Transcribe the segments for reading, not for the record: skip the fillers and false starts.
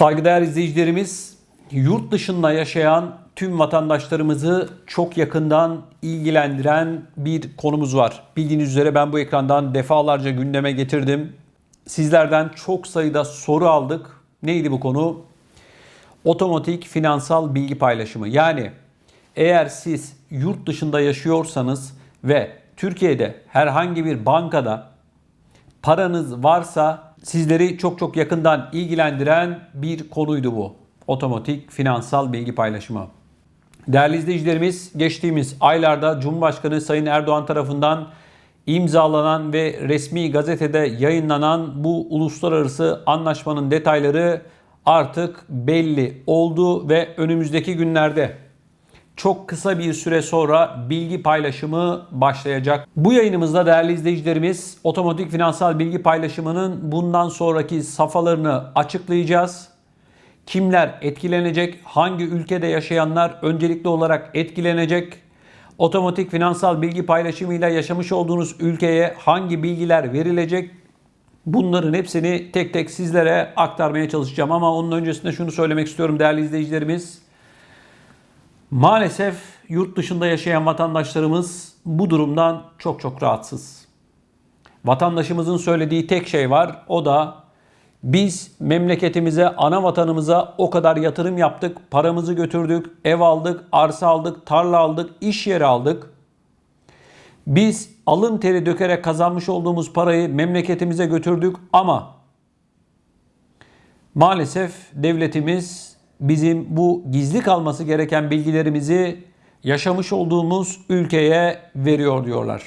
Saygıdeğer izleyicilerimiz, yurt dışında yaşayan tüm vatandaşlarımızı çok yakından ilgilendiren bir konumuz var. Bildiğiniz üzere ben bu ekrandan defalarca gündeme getirdim. Sizlerden çok sayıda soru aldık. Neydi bu konu? Otomatik finansal bilgi paylaşımı. Yani eğer siz yurt dışında yaşıyorsanız ve Türkiye'de herhangi bir bankada paranız varsa sizleri çok yakından ilgilendiren bir konuydu bu. Otomatik finansal bilgi paylaşımı. Değerli izleyicilerimiz, geçtiğimiz aylarda Cumhurbaşkanı Sayın Erdoğan tarafından imzalanan ve resmi gazetede yayınlanan bu uluslararası anlaşmanın detayları artık belli oldu ve önümüzdeki günlerde çok kısa bir süre sonra bilgi paylaşımı başlayacak. Bu yayınımızda değerli izleyicilerimiz otomatik finansal bilgi paylaşımının bundan sonraki safhalarını açıklayacağız. Kimler etkilenecek? Hangi ülkede yaşayanlar öncelikli olarak etkilenecek? Otomatik finansal bilgi paylaşımıyla yaşamış olduğunuz ülkeye hangi bilgiler verilecek? Bunların hepsini tek tek sizlere aktarmaya çalışacağım ama onun öncesinde şunu söylemek istiyorum değerli izleyicilerimiz. Maalesef yurt dışında yaşayan vatandaşlarımız bu durumdan çok rahatsız. Vatandaşımızın söylediği tek şey var. O da biz memleketimize, ana vatanımıza o kadar yatırım yaptık, paramızı götürdük, ev aldık, arsa aldık, tarla aldık, iş yeri aldık. Biz alın teri dökerek kazanmış olduğumuz parayı memleketimize götürdük ama maalesef devletimiz bizim bu gizli kalması gereken bilgilerimizi yaşamış olduğumuz ülkeye veriyor diyorlar.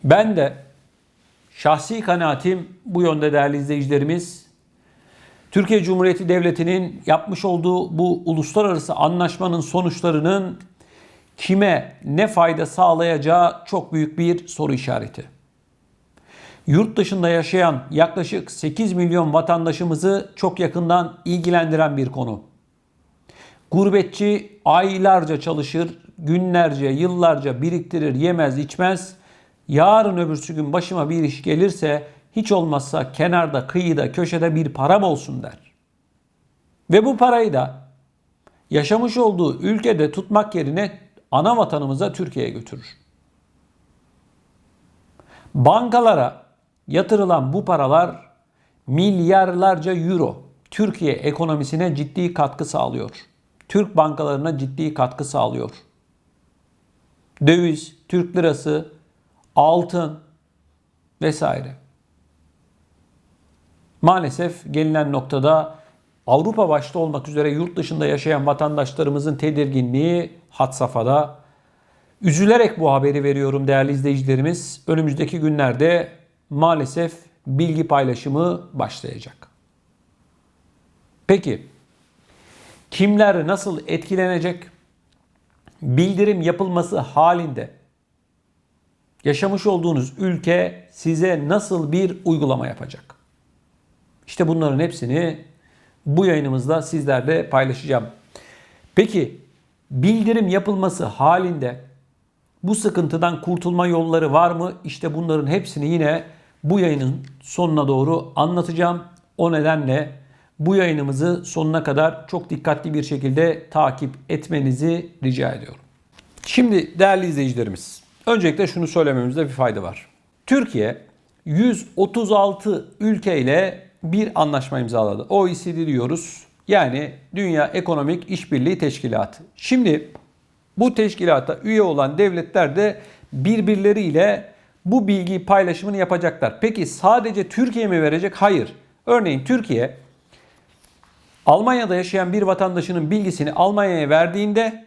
Ben de şahsi kanaatim bu yönde değerli izleyicilerimiz. Türkiye Cumhuriyeti Devleti'nin yapmış olduğu bu uluslararası anlaşmanın sonuçlarının kime ne fayda sağlayacağı çok büyük bir soru işareti. Yurt dışında yaşayan yaklaşık 8 milyon vatandaşımızı çok yakından ilgilendiren bir konu. Gurbetçi aylarca çalışır, günlerce, yıllarca biriktirir, yemez, içmez. Yarın öbürsü gün başıma bir iş gelirse hiç olmazsa kenarda, kıyıda, köşede bir param olsun der. Ve bu parayı da yaşamış olduğu ülkede tutmak yerine ana vatanımıza, Türkiye'ye götürür. Bankalara yatırılan bu paralar milyarlarca euro Türkiye ekonomisine ciddi katkı sağlıyor. Türk bankalarına ciddi katkı sağlıyor. Döviz, Türk lirası, altın vesaire. Maalesef gelinen noktada Avrupa başta olmak üzere yurt dışında yaşayan vatandaşlarımızın tedirginliği had safhada. Üzülerek bu haberi veriyorum değerli izleyicilerimiz. Önümüzdeki günlerde maalesef bilgi paylaşımı başlayacak. Peki kimler nasıl etkilenecek? Bildirim yapılması halinde yaşamış olduğunuz ülke size nasıl bir uygulama yapacak? İşte bunların hepsini bu yayınımızda sizlerle paylaşacağım. Peki bildirim yapılması halinde bu sıkıntıdan kurtulma yolları var mı? İşte bunların hepsini yine bu yayının sonuna doğru anlatacağım. O nedenle bu yayınımızı sonuna kadar çok dikkatli bir şekilde takip etmenizi rica ediyorum. Şimdi değerli izleyicilerimiz, öncelikle şunu söylememizde bir fayda var. Türkiye 136 ülkeyle bir anlaşma imzaladı. OECD diyoruz. Yani Dünya Ekonomik İşbirliği Teşkilatı. Şimdi bu teşkilata üye olan devletler de birbirleriyle bu bilgi paylaşımını yapacaklar. Peki sadece Türkiye mi verecek? Hayır. Örneğin Türkiye Almanya'da yaşayan bir vatandaşının bilgisini Almanya'ya verdiğinde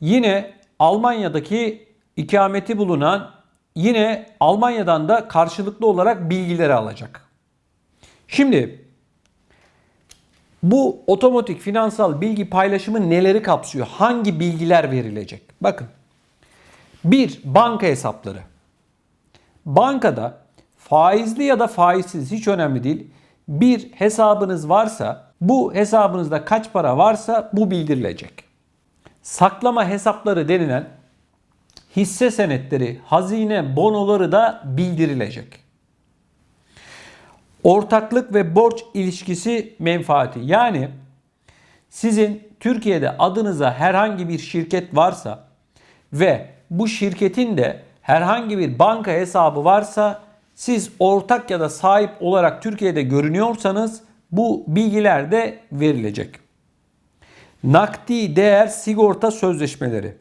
yine Almanya'daki ikameti bulunan yine Almanya'dan da karşılıklı olarak bilgileri alacak. Şimdi bu otomatik finansal bilgi paylaşımı neleri kapsıyor? Hangi bilgiler verilecek? Bakın. 1. Banka hesapları. Bankada faizli ya da faizsiz hiç önemli değil. Bir hesabınız varsa bu hesabınızda kaç para varsa bu bildirilecek. Saklama hesapları denilen hisse senetleri, hazine bonoları da bildirilecek. Ortaklık ve borç ilişkisi menfaati. Yani sizin Türkiye'de adınıza herhangi bir şirket varsa ve bu şirketin de herhangi bir banka hesabı varsa, siz ortak ya da sahip olarak Türkiye'de görünüyorsanız bu bilgiler de verilecek. Nakdi değer sigorta sözleşmeleri.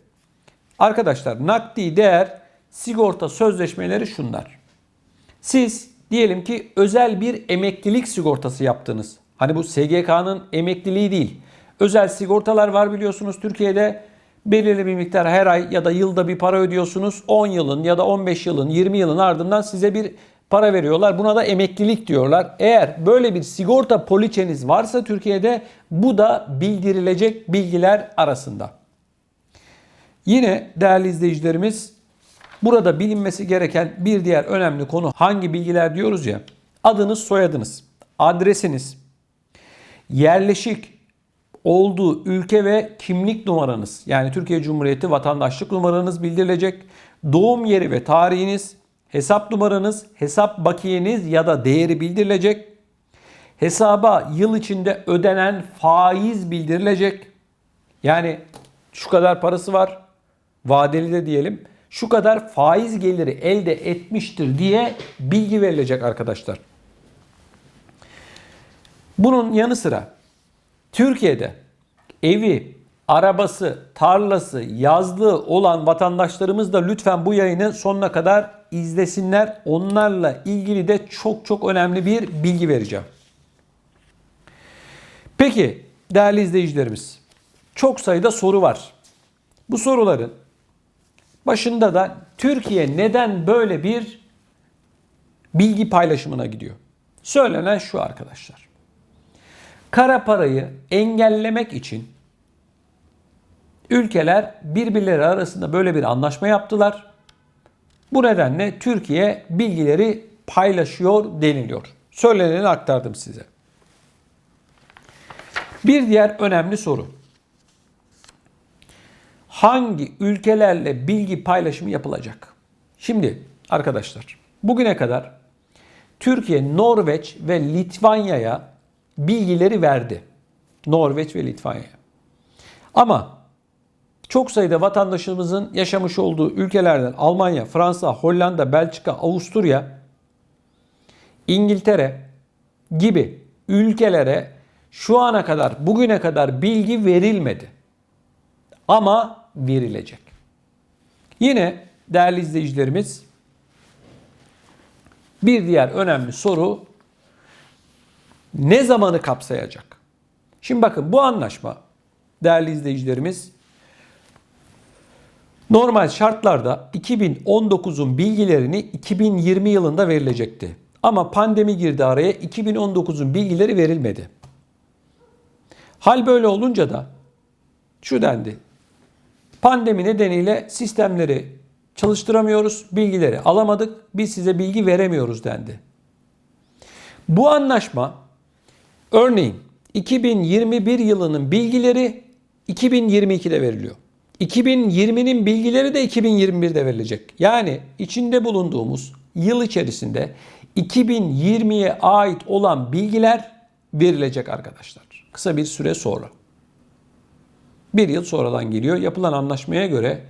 Arkadaşlar, nakdi değer sigorta sözleşmeleri şunlar. Siz diyelim ki özel bir emeklilik sigortası yaptınız. Hani bu SGK'nın emekliliği değil. Özel sigortalar var biliyorsunuz Türkiye'de. Belirli bir miktar her ay ya da yılda bir para ödüyorsunuz. 10 yılın ya da 15 yılın, 20 yılın ardından size bir para veriyorlar. Buna da emeklilik diyorlar. Eğer böyle bir sigorta poliçeniz varsa Türkiye'de, bu da bildirilecek bilgiler arasında. Yine değerli izleyicilerimiz, burada bilinmesi gereken bir diğer önemli konu hangi bilgiler diyoruz ya? Adınız, soyadınız, adresiniz, yerleşik olduğu ülke ve kimlik numaranız, yani Türkiye Cumhuriyeti vatandaşlık numaranız bildirilecek. Doğum yeri ve tarihiniz, hesap numaranız, hesap bakiyeniz ya da değeri bildirilecek. Hesaba yıl içinde ödenen faiz bildirilecek. Yani şu kadar parası var, vadeli de diyelim, şu kadar faiz geliri elde etmiştir diye bilgi verilecek arkadaşlar. Bunun yanı sıra Türkiye'de evi, arabası, tarlası, yazlığı olan vatandaşlarımız da lütfen bu yayını sonuna kadar izlesinler. Onlarla ilgili de çok önemli bir bilgi vereceğim. Peki değerli izleyicilerimiz, çok sayıda soru var. Bu soruların başında da Türkiye neden böyle bir bilgi paylaşımına gidiyor? Söylenen şu arkadaşlar. Kara parayı engellemek için ülkeler birbirleri arasında böyle bir anlaşma yaptılar. Bu nedenle Türkiye bilgileri paylaşıyor deniliyor. Söyleneni aktardım size. Bir diğer önemli soru. Hangi ülkelerle bilgi paylaşımı yapılacak? Şimdi arkadaşlar, bugüne kadar Türkiye, Norveç ve Litvanya'ya bilgileri verdi. Norveç ve Litvanya'ya. Ama çok sayıda vatandaşımızın yaşamış olduğu ülkelerden Almanya, Fransa, Hollanda, Belçika, Avusturya, İngiltere gibi ülkelere şu ana kadar, bugüne kadar bilgi verilmedi. Ama verilecek. Yine değerli izleyicilerimiz, bir diğer önemli soru ne zamanı kapsayacak? Şimdi bakın, bu anlaşma değerli izleyicilerimiz normal şartlarda 2019'un bilgilerini 2020 yılında verilecekti. Ama pandemi girdi araya, 2019'un bilgileri verilmedi. Hal böyle olunca da şu dendi. Pandemi nedeniyle sistemleri çalıştıramıyoruz, bilgileri alamadık, biz size bilgi veremiyoruz dendi. Bu anlaşma örneğin 2021 yılının bilgileri 2022'de veriliyor. 2020'nin bilgileri de 2021'de verilecek. Yani içinde bulunduğumuz yıl içerisinde 2020'ye ait olan bilgiler verilecek arkadaşlar. Kısa bir süre sonra. Bir yıl sonradan geliyor. Yapılan anlaşmaya göre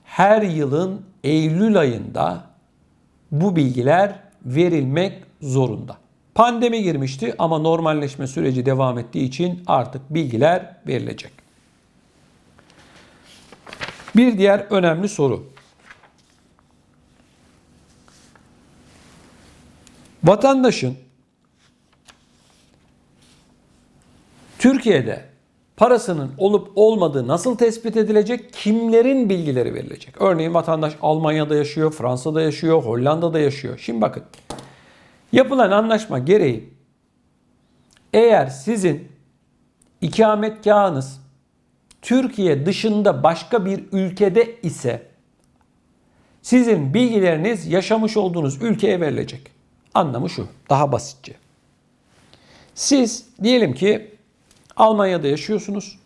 her yılın Eylül ayında bu bilgiler verilmek zorunda. Pandemi girmişti ama normalleşme süreci devam ettiği için artık bilgiler verilecek. Bir diğer önemli soru. Vatandaşın Türkiye'de parasının olup olmadığı nasıl tespit edilecek? Kimlerin bilgileri verilecek? Örneğin vatandaş Almanya'da yaşıyor, Fransa'da yaşıyor, Hollanda'da yaşıyor. Şimdi bakın, yapılan anlaşma gereği eğer sizin ikametgahınız Türkiye dışında başka bir ülkede ise sizin bilgileriniz yaşamış olduğunuz ülkeye verilecek. Anlamı şu, daha basitçe. Siz diyelim ki Almanya'da yaşıyorsunuz.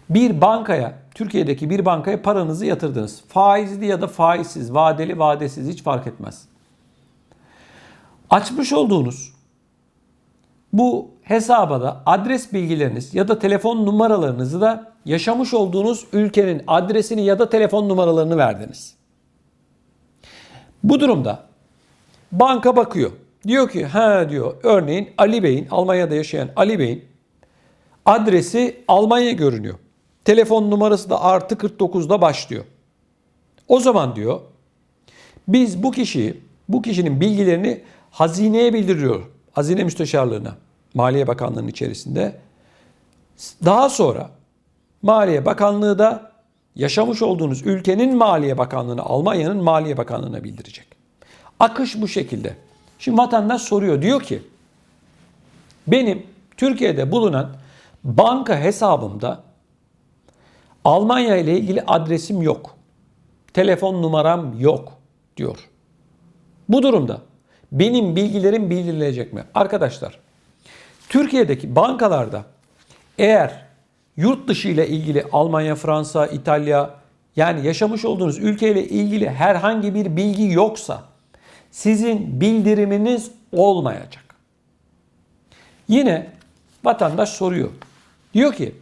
Bir bankaya, Türkiye'deki bir bankaya paranızı yatırdınız. Faizli ya da faizsiz, vadeli, vadesiz hiç fark etmez. Açmış olduğunuz Bu hesaba da adres bilgileriniz ya da telefon numaralarınızı da yaşamış olduğunuz ülkenin adresini ya da telefon numaralarını verdiniz. Bu durumda banka bakıyor. Diyor ki diyor örneğin Ali Bey'in, Almanya'da yaşayan Ali Bey'in adresi Almanya görünüyor. Telefon numarası da +49'da başlıyor. O zaman diyor biz bu kişinin bilgilerini hazineye bildiriyor. Hazine Müsteşarlığına, Maliye Bakanlığı'nın içerisinde. Daha sonra Maliye Bakanlığı da yaşamış olduğunuz ülkenin Maliye Bakanlığı'na, Almanya'nın Maliye Bakanlığı'na bildirecek. Akış bu şekilde. Şimdi vatandaş soruyor, diyor ki benim Türkiye'de bulunan banka hesabımda Almanya ile ilgili adresim yok. Telefon numaram yok diyor. Bu durumda benim bilgilerim bildirilecek mi? Arkadaşlar, Türkiye'deki bankalarda eğer yurt dışı ile ilgili Almanya, Fransa, İtalya, yani yaşamış olduğunuz ülkeyle ilgili herhangi bir bilgi yoksa sizin bildiriminiz olmayacak. Yine vatandaş soruyor. Diyor ki,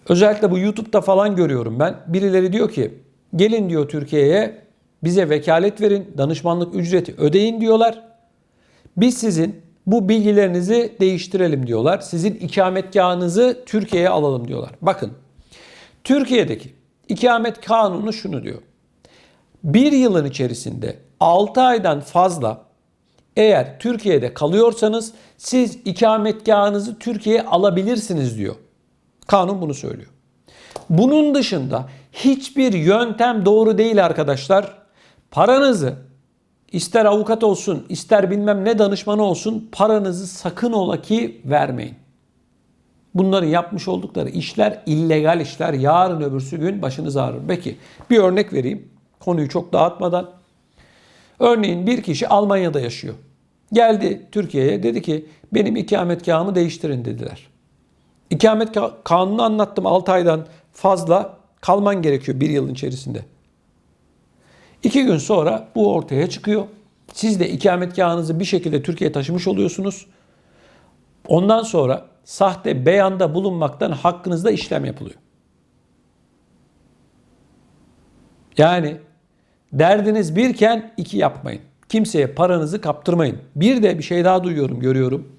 özellikle bu YouTube'da falan görüyorum ben. Birileri diyor ki gelin diyor Türkiye'ye, bize vekalet verin, danışmanlık ücreti ödeyin diyorlar. Biz sizin bu bilgilerinizi değiştirelim diyorlar. Sizin ikametgahınızı Türkiye'ye alalım diyorlar. Bakın, Türkiye'deki ikamet kanunu şunu diyor. Bir yılın içerisinde 6 aydan fazla eğer Türkiye'de kalıyorsanız siz ikametgahınızı Türkiye'ye alabilirsiniz diyor. Kanun bunu söylüyor. Bunun dışında hiçbir yöntem doğru değil arkadaşlar. Paranızı, ister avukat olsun, ister bilmem ne danışmanı olsun, paranızı sakın ola ki vermeyin. Bunların yapmış oldukları işler illegal işler. Yarın öbürsü gün başınız ağrır. Peki bir örnek vereyim. Konuyu çok dağıtmadan. Örneğin bir kişi Almanya'da yaşıyor. Geldi Türkiye'ye, dedi ki benim ikametgahımı değiştirin dediler. İkamet kanunu anlattım, 6 aydan fazla kalman gerekiyor bir yılın içerisinde. 2 gün sonra bu ortaya çıkıyor. Siz de ikametgahınızı bir şekilde Türkiye'ye taşımış oluyorsunuz. Ondan sonra sahte beyanda bulunmaktan hakkınızda işlem yapılıyor. Yani derdiniz birken iki yapmayın. Kimseye paranızı kaptırmayın. Bir de bir şey daha duyuyorum, görüyorum.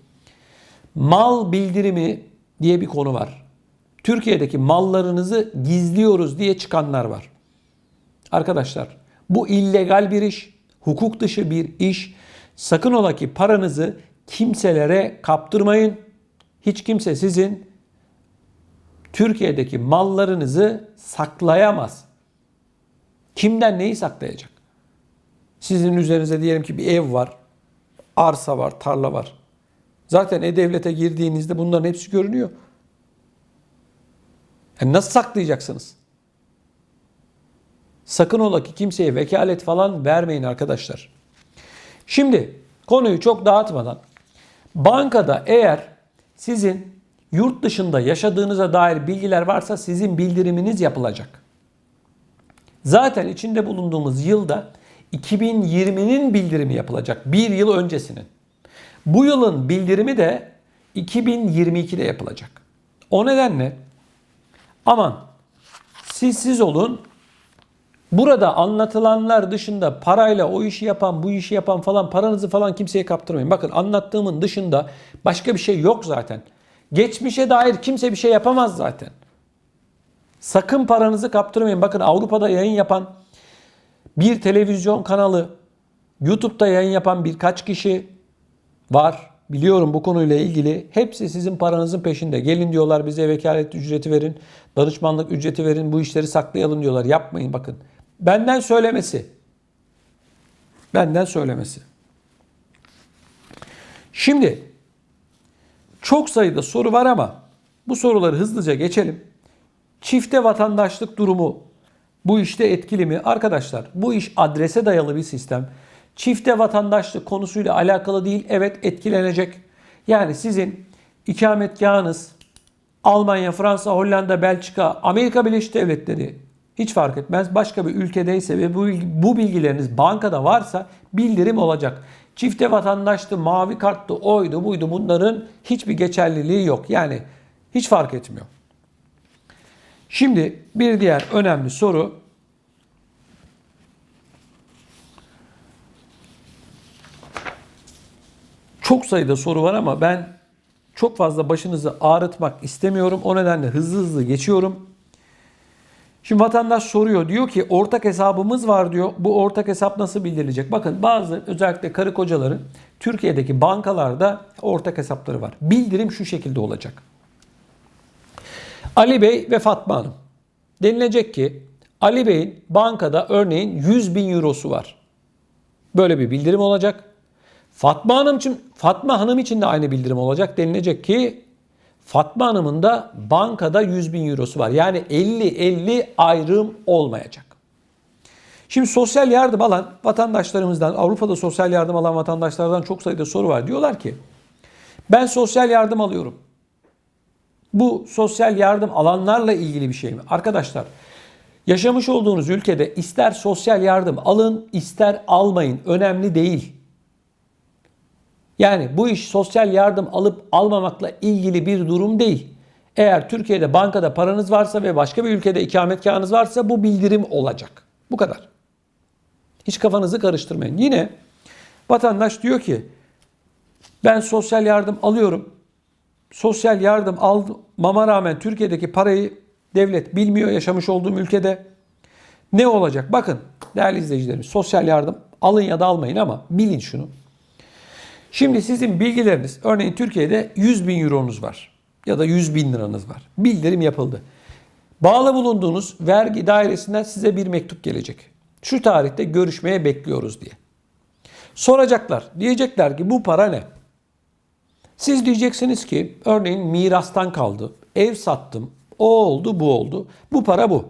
Mal bildirimi diye bir konu var. Türkiye'deki mallarınızı gizliyoruz diye çıkanlar var. Arkadaşlar, bu illegal bir iş, hukuk dışı bir iş. Sakın ola ki paranızı kimselere kaptırmayın. Hiç kimse sizin Türkiye'deki mallarınızı saklayamaz. Kimden neyi saklayacak? Sizin üzerinize diyelim ki bir ev var, arsa var, tarla var. Zaten E-Devlet'e girdiğinizde bunların hepsi görünüyor. Yani nasıl saklayacaksınız? Sakın ola ki kimseye vekalet falan vermeyin arkadaşlar. Şimdi konuyu çok dağıtmadan, bankada eğer sizin yurt dışında yaşadığınıza dair bilgiler varsa sizin bildiriminiz yapılacak. Zaten içinde bulunduğumuz yılda 2020'nin bildirimi yapılacak. Bir yıl öncesinin. Bu yılın bildirimi de 2022'de yapılacak. O nedenle aman siz olun. Burada anlatılanlar dışında parayla o işi yapan, bu işi yapan falan, paranızı falan kimseye kaptırmayın. Bakın, anlattığımın dışında başka bir şey yok zaten. Geçmişe dair kimse bir şey yapamaz zaten. Sakın paranızı kaptırmayın. Bakın, Avrupa'da yayın yapan bir televizyon kanalı, YouTube'da yayın yapan birkaç kişi var. Biliyorum bu konuyla ilgili. Hepsi sizin paranızın peşinde. Gelin diyorlar, bize vekalet ücreti verin, danışmanlık ücreti verin, bu işleri saklayalım diyorlar. Yapmayın bakın. Benden söylemesi. Benden söylemesi. Şimdi çok sayıda soru var ama bu soruları hızlıca geçelim. Çifte vatandaşlık durumu bu işte etkili mi? Arkadaşlar, bu iş adrese dayalı bir sistem. Çifte vatandaşlık konusuyla alakalı değil. Evet, etkilenecek. Yani sizin ikametgahınız Almanya, Fransa, Hollanda, Belçika, Amerika Birleşik Devletleri hiç fark etmez. Başka bir ülkedeyse ve bu bilgileriniz bankada varsa bildirim olacak. Çifte vatandaştı, mavi karttı, oydu, buydu, bunların hiçbir geçerliliği yok. Yani hiç fark etmiyor. Şimdi bir diğer önemli soru. Çok sayıda soru var ama ben çok fazla başınızı ağrıtmak istemiyorum. O nedenle hızlı hızlı geçiyorum. Şimdi vatandaş soruyor. Diyor ki ortak hesabımız var diyor. Bu ortak hesap nasıl bildirilecek? Bakın bazı özellikle karı kocaların Türkiye'deki bankalarda ortak hesapları var. Bildirim şu şekilde olacak. Ali Bey ve Fatma Hanım. Denilecek ki Ali Bey'in bankada örneğin 100 bin eurosu var. Böyle bir bildirim olacak. Fatma Hanım için de aynı bildirim olacak. Denilecek ki Fatma Hanım'ın da bankada 100 bin eurosu var. Yani 50-50 ayrım olmayacak. Şimdi sosyal yardım alan vatandaşlarımızdan, Avrupa'da sosyal yardım alan vatandaşlardan çok sayıda soru var. Diyorlar ki ben sosyal yardım alıyorum. Bu sosyal yardım alanlarla ilgili bir şey mi? Arkadaşlar, yaşamış olduğunuz ülkede ister sosyal yardım alın, ister almayın. Önemli değil. Yani bu iş sosyal yardım alıp almamakla ilgili bir durum değil. Eğer Türkiye'de bankada paranız varsa ve başka bir ülkede ikametgahınız varsa bu bildirim olacak. Bu kadar. Hiç kafanızı karıştırmayın. Yine vatandaş diyor ki ben sosyal yardım alıyorum. Sosyal yardım almama rağmen Türkiye'deki parayı devlet bilmiyor yaşamış olduğum ülkede. Ne olacak? Bakın değerli izleyicilerimiz, sosyal yardım alın ya da almayın ama bilin şunu. Şimdi sizin bilgileriniz, örneğin Türkiye'de 100 bin euronuz var ya da 100 bin liranız var. Bildirim yapıldı. Bağlı bulunduğunuz vergi dairesinden size bir mektup gelecek. Şu tarihte görüşmeye bekliyoruz diye. Soracaklar. Diyecekler ki bu para ne? Siz diyeceksiniz ki örneğin mirastan kaldı. Ev sattım. O oldu, bu oldu. Bu para bu.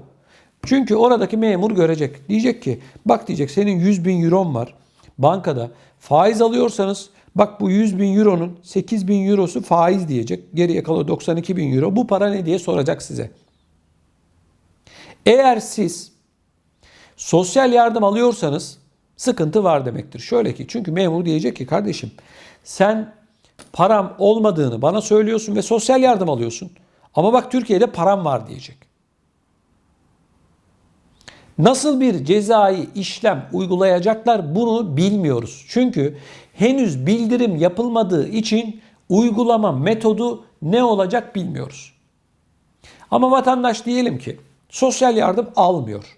Çünkü oradaki memur görecek. Diyecek ki bak diyecek senin 100 bin euron var. Bankada faiz alıyorsanız bak bu 100 bin euronun 8 bin eurosu faiz diyecek. Geriye kalıyor 92 bin euro. Bu para ne diye soracak size. Eğer siz sosyal yardım alıyorsanız sıkıntı var demektir. Şöyle ki çünkü memur diyecek ki kardeşim sen param olmadığını bana söylüyorsun ve sosyal yardım alıyorsun. Ama bak Türkiye'de param var diyecek. Nasıl bir cezai işlem uygulayacaklar bunu bilmiyoruz. Çünkü henüz bildirim yapılmadığı için uygulama metodu ne olacak bilmiyoruz. Ama vatandaş diyelim ki sosyal yardım almıyor.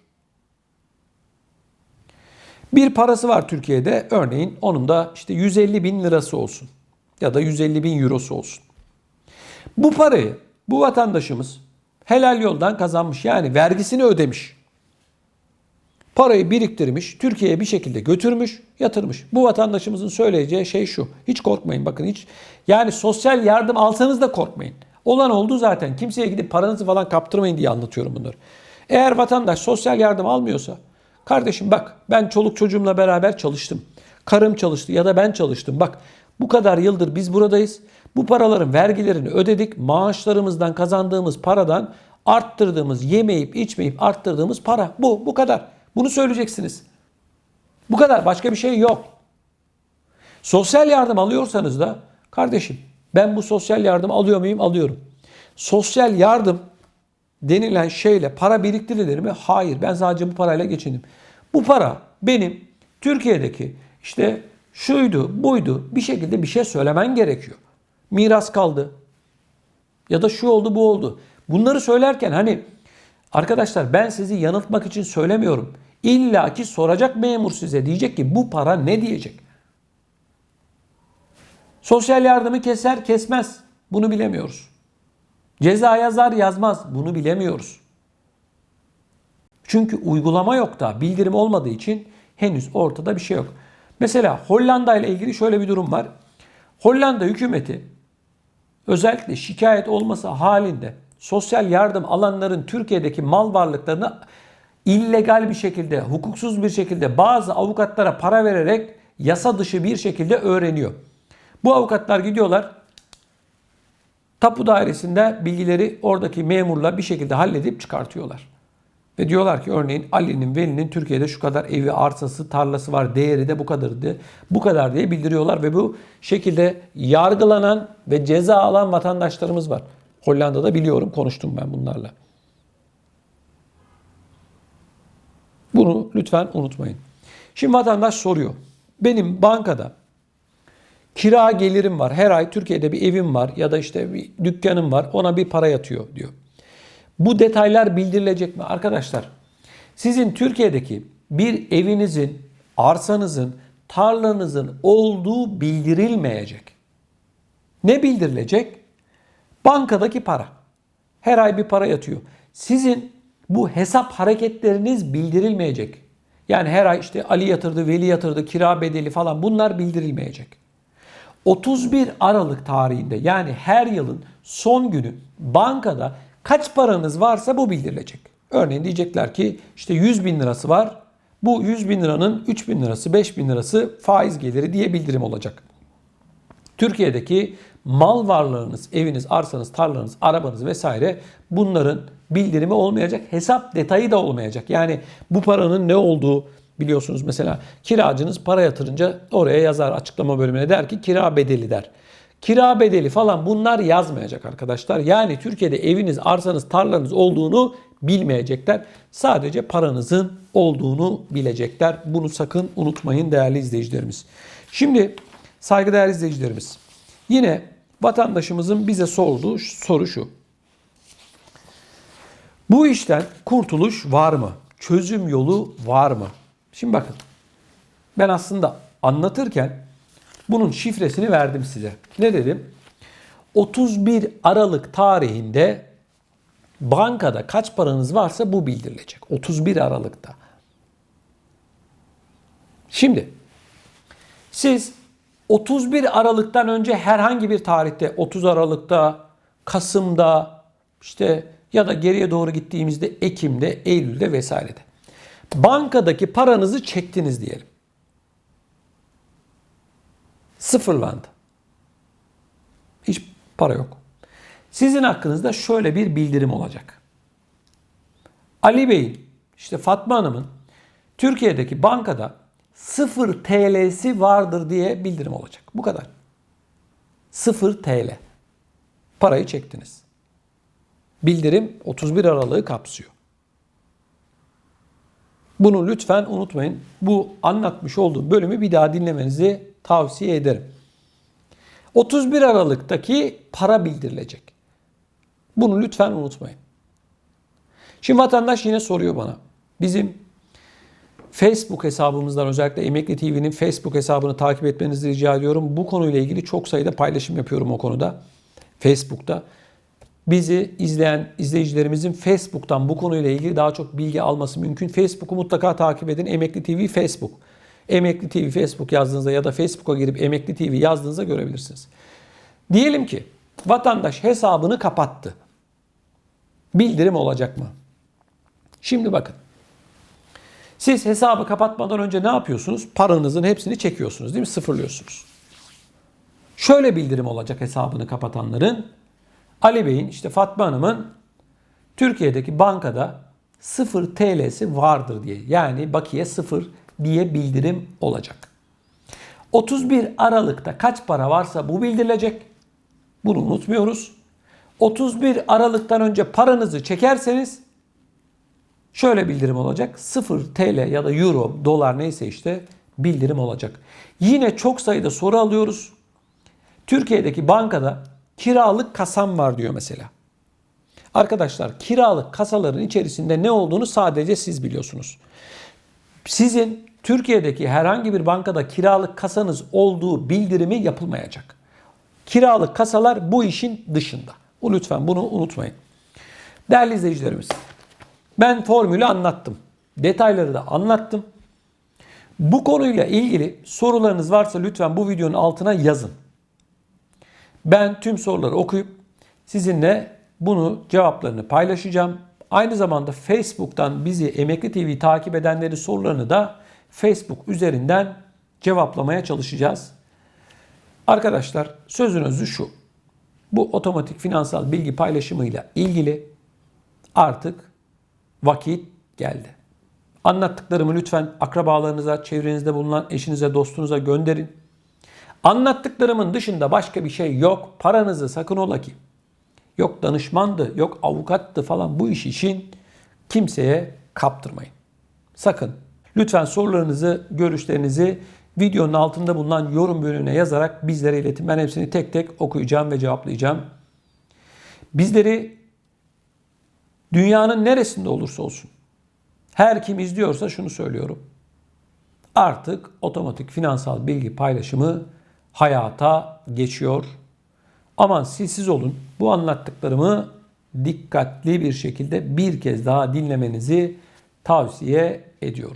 Bir parası var Türkiye'de örneğin onun da işte 150 bin lirası olsun ya da 150 bin eurosu olsun. Bu parayı bu vatandaşımız helal yoldan kazanmış yani vergisini ödemiş. Parayı biriktirmiş, Türkiye'ye bir şekilde götürmüş, yatırmış. Bu vatandaşımızın söyleyeceği şey şu. Hiç korkmayın bakın hiç. Yani sosyal yardım alsanız da korkmayın. Olan oldu zaten. Kimseye gidip paranızı falan kaptırmayın diye anlatıyorum bunları. Eğer vatandaş sosyal yardım almıyorsa, kardeşim bak ben çoluk çocuğumla beraber çalıştım. Karım çalıştı ya da ben çalıştım. Bak bu kadar yıldır biz buradayız. Bu paraların vergilerini ödedik. Maaşlarımızdan kazandığımız paradan arttırdığımız, yemeyip içmeyip arttırdığımız para. Bu kadar. Bunu söyleyeceksiniz. Bu kadar. Başka bir şey yok. Sosyal yardım alıyorsanız da kardeşim ben bu sosyal yardım alıyor muyum? Alıyorum. Sosyal yardım denilen şeyle para biriktirilir mi? Hayır. Ben sadece bu parayla geçindim. Bu para benim Türkiye'deki işte şuydu, buydu bir şekilde bir şey söylemen gerekiyor. Miras kaldı. Ya da şu oldu, bu oldu. Bunları söylerken hani arkadaşlar ben sizi yanıltmak için söylemiyorum. İlla ki soracak memur size diyecek ki bu para ne diyecek. Sosyal yardımı keser kesmez. Bunu bilemiyoruz. Ceza yazar yazmaz. Bunu bilemiyoruz. Çünkü uygulama yok da bildirim olmadığı için henüz ortada bir şey yok. Mesela Hollanda ile ilgili şöyle bir durum var. Hollanda hükümeti özellikle şikayet olması halinde sosyal yardım alanların Türkiye'deki mal varlıklarını illegal bir şekilde, hukuksuz bir şekilde bazı avukatlara para vererek yasa dışı bir şekilde öğreniyor. Bu avukatlar gidiyorlar tapu dairesinde bilgileri oradaki memurla bir şekilde halledip çıkartıyorlar. Ve diyorlar ki örneğin Ali'nin, Veli'nin Türkiye'de şu kadar evi, arsası, tarlası var. Değeri de bu kadardı. Bu kadar diye bildiriyorlar ve bu şekilde yargılanan ve ceza alan vatandaşlarımız var. Hollanda'da biliyorum, konuştum ben bunlarla. Bunu lütfen unutmayın. Şimdi vatandaş soruyor. Benim bankada kira gelirim var. Her ay Türkiye'de bir evim var ya da işte bir dükkanım var. Ona bir para yatıyor diyor. Bu detaylar bildirilecek mi? Arkadaşlar, sizin Türkiye'deki bir evinizin, arsanızın, tarlanızın olduğu bildirilmeyecek. Ne bildirilecek? Bankadaki para. Her ay bir para yatıyor. Sizin bu hesap hareketleriniz bildirilmeyecek. Yani her ay işte Ali yatırdı, Veli yatırdı, kira bedeli falan, bunlar bildirilmeyecek. 31 Aralık tarihinde, yani her yılın son günü bankada kaç paranız varsa bu bildirilecek. Örneğin diyecekler ki işte 100 bin lirası var. Bu 100 bin liranın 3 bin lirası, 5 bin lirası faiz geliri diye bildirim olacak. Türkiye'deki mal varlığınız, eviniz, arsanız, tarlanız, arabanız vesaire, bunların bildirimi olmayacak. Hesap detayı da olmayacak. Yani bu paranın ne olduğu, biliyorsunuz mesela kiracınız para yatırınca oraya yazar, açıklama bölümüne der ki kira bedeli der. Kira bedeli falan, bunlar yazmayacak arkadaşlar. Yani Türkiye'de eviniz, arsanız, tarlanız olduğunu bilmeyecekler. Sadece paranızın olduğunu bilecekler. Bunu sakın unutmayın değerli izleyicilerimiz. Şimdi saygıdeğer izleyicilerimiz, yine vatandaşımızın bize sorduğu soru şu. Bu işten kurtuluş var mı? Çözüm yolu var mı? Şimdi bakın, ben aslında anlatırken bunun şifresini verdim size. Ne dedim? 31 Aralık tarihinde bankada kaç paranız varsa bu bildirilecek. 31 Aralık'ta. Şimdi siz 31 Aralık'tan önce herhangi bir tarihte, 30 Aralık'ta, Kasım'da, işte ya da geriye doğru gittiğimizde Ekim'de, Eylül'de vesairede bankadaki paranızı çektiniz diyelim. Sıfırlandı. Hiç para yok. Sizin hakkınızda şöyle bir bildirim olacak. Ali Bey'in, işte Fatma Hanım'ın Türkiye'deki bankada 0 TL'si vardır diye bildirim olacak. Bu kadar. 0 TL. Parayı çektiniz. Bildirim 31 Aralık'ı kapsıyor. Bunu lütfen unutmayın. Bu anlatmış olduğum bölümü bir daha dinlemenizi tavsiye ederim. 31 Aralık'taki para bildirilecek. Bunu lütfen unutmayın. Şimdi vatandaş yine soruyor bana. Bizim Facebook hesabımızdan, özellikle Emekli TV'nin Facebook hesabını takip etmenizi rica ediyorum. Bu konuyla ilgili çok sayıda paylaşım yapıyorum o konuda. Facebook'ta. Bizi izleyen izleyicilerimizin Facebook'tan bu konuyla ilgili daha çok bilgi alması mümkün. Facebook'u mutlaka takip edin. Emekli TV Facebook. Emekli TV Facebook yazdığınızda ya da Facebook'a girip Emekli TV yazdığınızda görebilirsiniz. Diyelim ki vatandaş hesabını kapattı. Bildirim olacak mı? Şimdi bakın. Siz hesabı kapatmadan önce ne yapıyorsunuz? Paranızın hepsini çekiyorsunuz, değil mi? Sıfırlıyorsunuz. Şöyle bildirim olacak hesabını kapatanların. Ali Bey'in, işte Fatma Hanım'ın Türkiye'deki bankada 0 TL'si vardır diye. Yani bakiye 0 diye bildirim olacak. 31 Aralık'ta kaç para varsa bu bildirilecek. Bunu unutmuyoruz. 31 Aralık'tan önce paranızı çekerseniz şöyle bildirim olacak. 0 TL ya da euro, dolar neyse işte bildirim olacak. Yine çok sayıda soru alıyoruz. Türkiye'deki bankada kiralık kasam var diyor mesela. Arkadaşlar, kiralık kasaların içerisinde ne olduğunu sadece siz biliyorsunuz. Sizin Türkiye'deki herhangi bir bankada kiralık kasanız olduğu bildirimi yapılmayacak. Kiralık kasalar bu işin dışında. Lütfen bunu unutmayın. Değerli izleyicilerimiz, ben formülü anlattım. Detayları da anlattım. Bu konuyla ilgili sorularınız varsa lütfen bu videonun altına yazın. Ben tüm soruları okuyup sizinle bunu cevaplarını paylaşacağım. Aynı zamanda Facebook'tan bizi Emekli TV takip edenlerin sorularını da Facebook üzerinden cevaplamaya çalışacağız. Arkadaşlar, sözün özü şu. Bu otomatik finansal bilgi paylaşımıyla ilgili artık vakit geldi. Anlattıklarımı lütfen akrabalarınıza, çevrenizde bulunan eşinize, dostunuza gönderin. Anlattıklarımın dışında başka bir şey yok. Paranızı sakın ola ki. Yok danışmandı, yok avukattı falan, bu iş için kimseye kaptırmayın. Sakın. Lütfen sorularınızı, görüşlerinizi videonun altında bulunan yorum bölümüne yazarak bizlere iletin. Ben hepsini tek tek okuyacağım ve cevaplayacağım. Bizleri dünyanın neresinde olursa olsun, her kim izliyorsa şunu söylüyorum. Artık otomatik finansal bilgi paylaşımı hayata geçiyor. Aman siz olun. Bu anlattıklarımı dikkatli bir şekilde bir kez daha dinlemenizi tavsiye ediyorum.